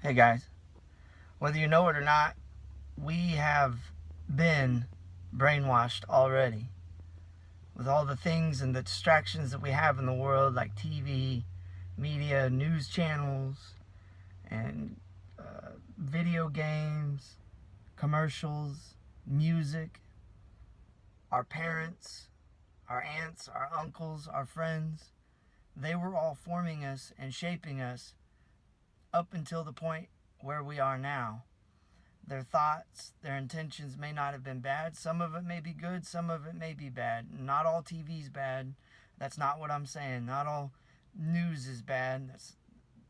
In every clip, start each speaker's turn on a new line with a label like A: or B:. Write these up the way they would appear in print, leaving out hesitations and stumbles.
A: Hey guys, whether you know it or not, we have been brainwashed already with all the things and the distractions that we have in the world, like TV, media, news channels, and video games, commercials, music. Our parents, our aunts, our uncles, our friends, they were all forming us and shaping us up until the point where we are now. Their thoughts, their intentions may not have been bad. Some of it may be good, some of it may be bad. Not all TV's bad. That's not what I'm saying. Not all news is bad. That's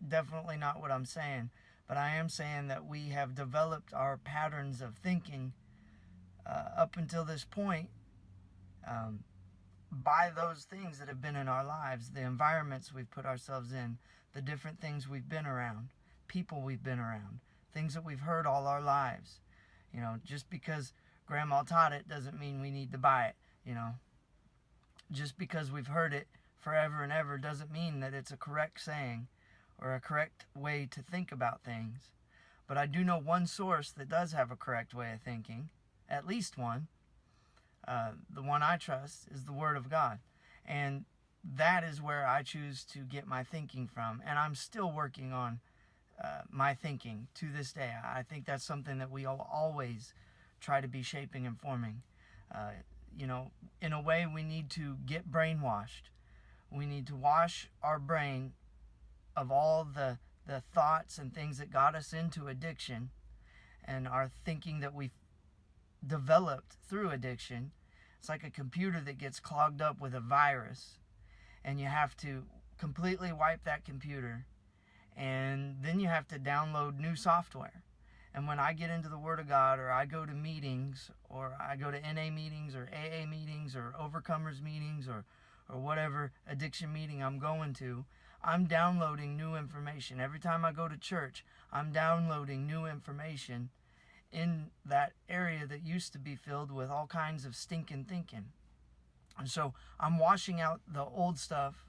A: definitely not what I'm saying. But I am saying that we have developed our patterns of thinking up until this point um, by those things that have been in our lives, the environments we've put ourselves in, the different things we've been around, people we've been around, things that we've heard all our lives. Just because grandma taught it doesn't mean we need to buy it. Just because we've heard it forever and ever doesn't mean that it's a correct saying or a correct way to think about things. But I do know one source that does have a correct way of thinking, at least one. The one I trust is the Word of God. And that is where I choose to get my thinking from. And I'm still working on my thinking to this day. I think that's something that we all always try to be shaping and forming. In a way, we need to get brainwashed. We need to wash our brain of all the thoughts and things that got us into addiction and our thinking that we developed through addiction. It's like a computer that gets clogged up with a virus, and you have to completely wipe that computer, and then you have to download new software. And when I get into the Word of God, or I go to meetings, or I go to NA meetings, or AA meetings, or Overcomers meetings, or whatever addiction meeting I'm going to, I'm downloading new information. Every time I go to church, I'm downloading new information in that area that used to be filled with all kinds of stinking thinking. And so I'm washing out the old stuff,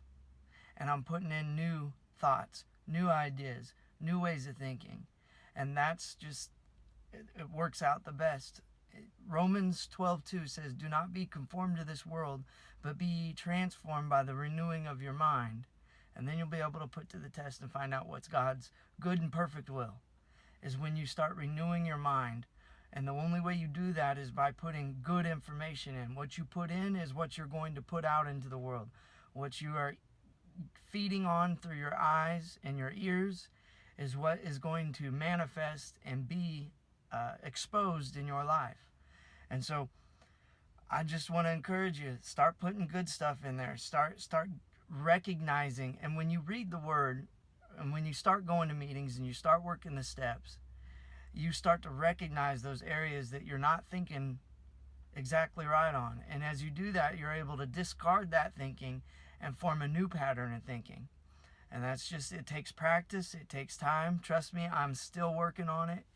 A: and I'm putting in new thoughts, new ideas, new ways of thinking. And that's just, it works out the best. Romans 12:2 says, "Do not be conformed to this world, but be transformed by the renewing of your mind." And then you'll be able to put to the test and find out what's God's good and perfect will. Is when you start renewing your mind. And the only way you do that is by putting good information in. What you put in is what you're going to put out into the world. What you are feeding on through your eyes and your ears is what is going to manifest and be exposed in your life. And so I just want to encourage you, start putting good stuff in there. Start recognizing. And when you read the Word, and when you start going to meetings and you start working the steps, you start to recognize those areas that you're not thinking exactly right on. And as you do that, you're able to discard that thinking and form a new pattern of thinking. And that's just, it takes practice, it takes time. Trust me, I'm still working on it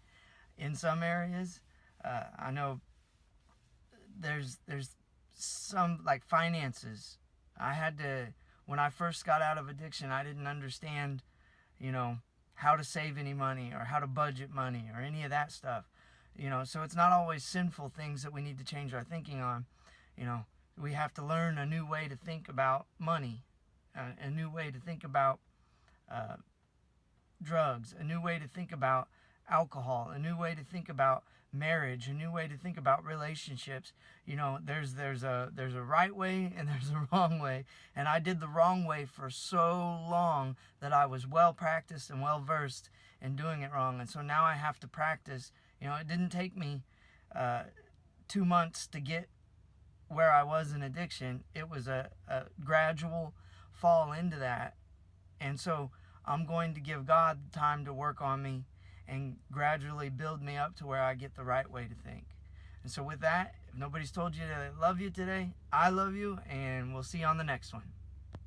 A: in some areas. I know there's some, like finances. I had to, when I first got out of addiction, I didn't understand how to save any money or how to budget money or any of that stuff. So it's not always sinful things that we need to change our thinking on. We have to learn a new way to think about money, a new way to think about drugs, a new way to think about alcohol, a new way to think about marriage, a new way to think about relationships. There's a right way and there's a wrong way, and I did the wrong way for so long that I was well practiced and well versed in doing it wrong. And so now I have to practice. It didn't take me 2 months to get where I was in addiction. It was a gradual fall into that. And so I'm going to give God time to work on me and gradually build me up to where I get the right way to think. And so with that, if nobody's told you that I love you today, I love you, and we'll see you on the next one.